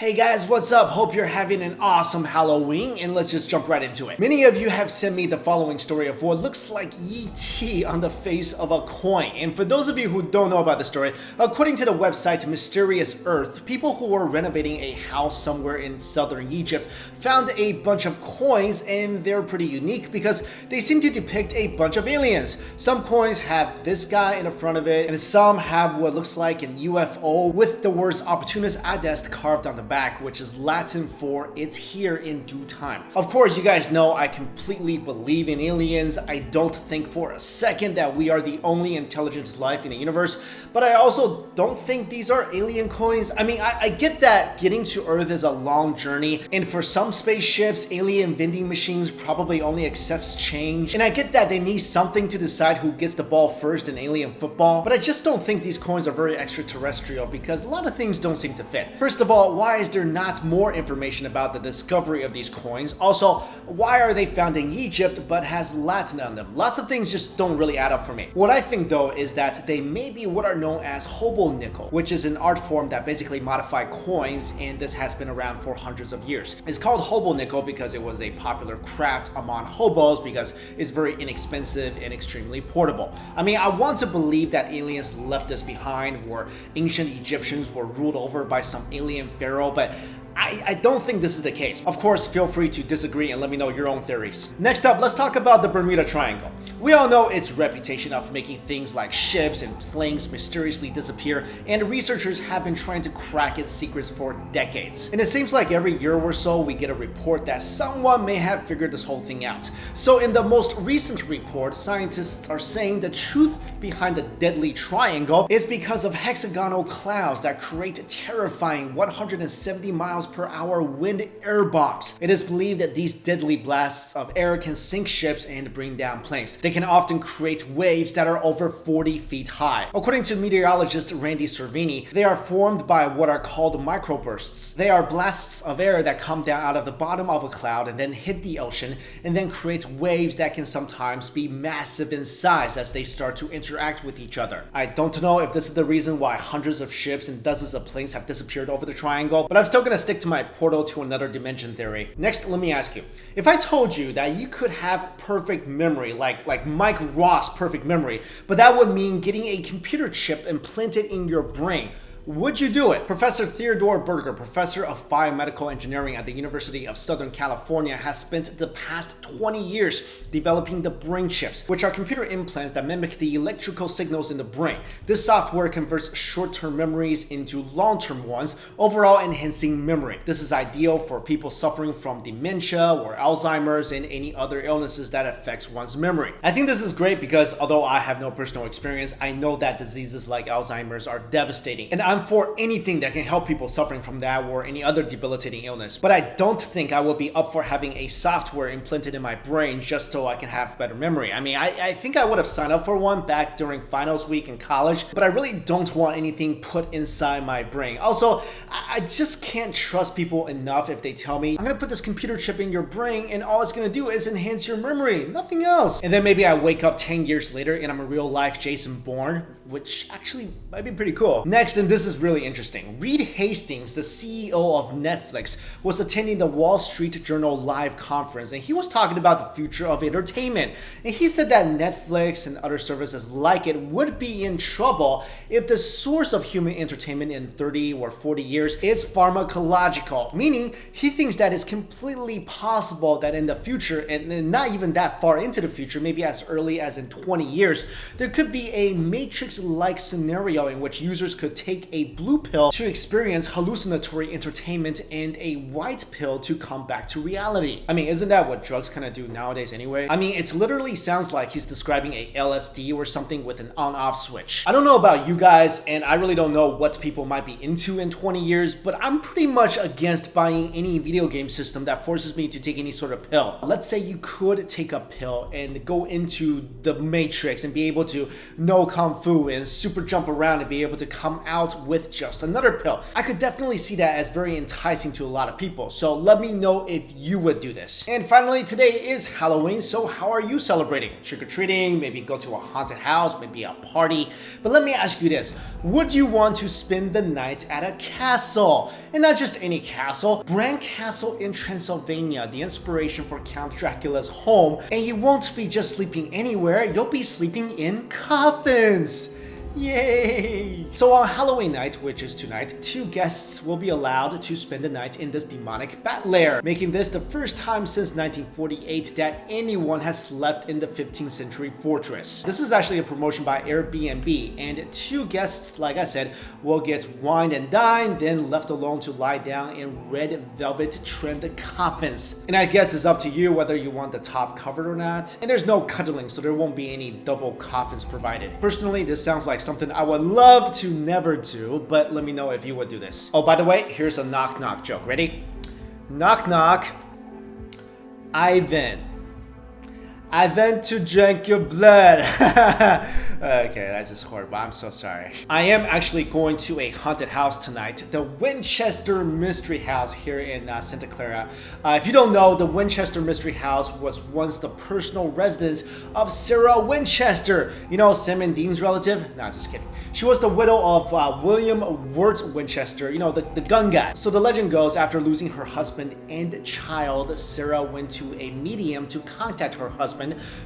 Hey guys, what's up? Hope you're having an awesome Halloween, and let's just jump right into it. Many of you have sent me the following story of what looks like ET on the face of a coin. And for those of you who don't know about the story, according to the website Mysterious Earth, people who were renovating a house somewhere in southern Egypt found a bunch of coins, and they're pretty unique because they seem to depict a bunch of aliens. Some coins have this guy in the front of it, and some have what looks like an UFO with the words Opportunus Adest carved on the back, which is Latin for "it's here in due time." Of course, you guys know I completely believe in aliens. I don't think for a second that we are the only intelligent life in the universe, but I also don't think these are alien coins. I mean, I get that getting to Earth is a long journey, and for some spaceships, alien vending machines probably only accepts change, and I get that they need something to decide who gets the ball first in alien football, but I just don't think these coins are very extraterrestrial because a lot of things don't seem to fit. First of all, why is there not more information about the discovery of these coins? Also, why are they found in Egypt but has Latin on them? Lots of things just don't really add up for me. What I think though is that they may be what are known as hobo nickel, which is an art form that basically modified coins, and this has been around for hundreds of years. It's called hobo nickel because it was a popular craft among hobos because it's very inexpensive and extremely portable. I mean, I want to believe that aliens left this behind, where ancient Egyptians were ruled over by some alien pharaoh, but I don't think this is the case. Of course, feel free to disagree and let me know your own theories. Next up, let's talk about the Bermuda Triangle. We all know its reputation of making things like ships and planes mysteriously disappear, and researchers have been trying to crack its secrets for decades. And it seems like every year or so we get a report that someone may have figured this whole thing out. So in the most recent report, scientists are saying the truth behind the deadly triangle is because of hexagonal clouds that create terrifying 170 miles per hour wind air bombs. It is believed that these deadly blasts of air can sink ships and bring down planes. They can often create waves that are over 40 feet high. According to meteorologist Randy Cervini, they are formed by what are called microbursts. They are blasts of air that come down out of the bottom of a cloud and then hit the ocean and then create waves that can sometimes be massive in size as they start to interact with each other. I don't know if this is the reason why hundreds of ships and dozens of planes have disappeared over the triangle, but I'm still gonna stick to my portal to another dimension theory. Next, let me ask you, if I told you that you could have perfect memory, like Mike Ross perfect memory, but that would mean getting a computer chip implanted in your brain, would you do it? Professor Theodore Berger, professor of biomedical engineering at the University of Southern California, has spent the past 20 years developing the brain chips, which are computer implants that mimic the electrical signals in the brain. This software converts short-term memories into long-term ones, overall enhancing memory. This is ideal for people suffering from dementia or Alzheimer's and any other illnesses that affects one's memory. I think this is great because although I have no personal experience, I know that diseases like Alzheimer's are devastating, and I'm for anything that can help people suffering from that or any other debilitating illness. But I don't think I will be up for having a software implanted in my brain just so I can have better memory. I mean, I think I would have signed up for one back during finals week in college, but I really don't want anything put inside my brain. Also, I just can't trust people enough if they tell me, I'm gonna put this computer chip in your brain and all it's gonna do is enhance your memory, nothing else. And then maybe I wake up 10 years later and I'm a real life Jason Bourne, which actually might be pretty cool. Next, and this is really interesting, Reed Hastings, the CEO of Netflix, was attending the Wall Street Journal live conference, and he was talking about the future of entertainment. And he said that Netflix and other services like it would be in trouble if the source of human entertainment in 30 or 40 years is pharmacological, meaning he thinks that it's completely possible that in the future, and not even that far into the future, maybe as early as in 20 years, there could be a Matrix-like scenario in which users could take a blue pill to experience hallucinatory entertainment and a white pill to come back to reality. I mean, isn't that what drugs kind of do nowadays anyway? I mean, it literally sounds like he's describing a LSD or something with an on-off switch. I don't know about you guys, and I really don't know what people might be into in 20 years, but I'm pretty much against buying any video game system that forces me to take any sort of pill. Let's say you could take a pill and go into the Matrix and be able to know Kung Fu and super jump around and be able to come out with just another pill. I could definitely see that as very enticing to a lot of people, so let me know if you would do this. And finally, today is Halloween, so how are you celebrating? Trick-or-treating, maybe go to a haunted house, maybe a party. But let me ask you this, would you want to spend the night at a castle? And not just any castle, Bran Castle in Transylvania, the inspiration for Count Dracula's home. And you won't be just sleeping anywhere, you'll be sleeping in coffins. Yay! So on Halloween night, which is tonight, 2 guests will be allowed to spend the night in this demonic bat lair, making this the first time since 1948 that anyone has slept in the 15th century fortress. This is actually a promotion by Airbnb, and 2 guests, like I said, will get wined and dined, then left alone to lie down in red velvet trimmed coffins. And I guess it's up to you whether you want the top covered or not. And there's no cuddling, so there won't be any double coffins provided. Personally, this sounds like something I would love to never do, but let me know if you would do this. Oh, by the way, here's a knock knock joke. Ready? Knock knock. Ivan to drink your blood. Okay, that's just horrible. I'm so sorry. I am actually going to a haunted house tonight, the Winchester Mystery House here in Santa Clara. If you don't know, the Winchester Mystery House was once the personal residence of Sarah Winchester. You know, Sam and Dean's relative? Nah, just kidding. She was the widow of William Wirt Winchester, you know, the gun guy. So the legend goes, after losing her husband and child, Sarah went to a medium to contact her husband,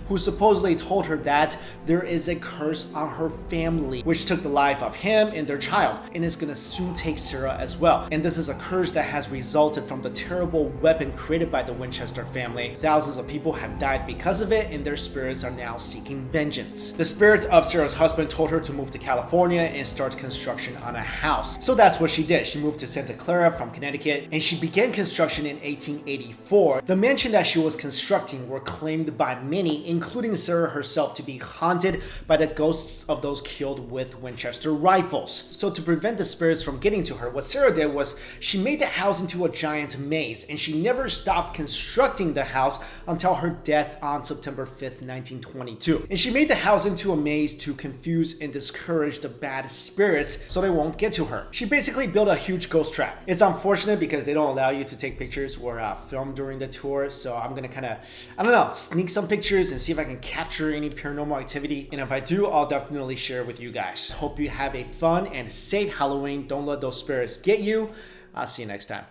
who supposedly told her that there is a curse on her family, which took the life of him and their child, and is gonna soon take Sarah as well. And this is a curse that has resulted from the terrible weapon created by the Winchester family. Thousands of people have died because of it, and their spirits are now seeking vengeance. The spirit of Sarah's husband told her to move to California and start construction on a house. So that's what she did. She moved to Santa Clara from Connecticut, and she began construction in 1884. The mansion that she was constructing were claimed by many, including Sarah herself, to be haunted by the ghosts of those killed with Winchester rifles. So to prevent the spirits from getting to her, what Sarah did was she made the house into a giant maze, and she never stopped constructing the house until her death on September 5th, 1922. And she made the house into a maze to confuse and discourage the bad spirits so they won't get to her. She basically built a huge ghost trap. It's unfortunate because they don't allow you to take pictures or film during the tour, so I'm gonna I don't know, sneak some pictures and see if I can capture any paranormal activity. And if I do, I'll definitely share with you guys. Hope you have a fun and safe Halloween. Don't let those spirits get you. I'll see you next time.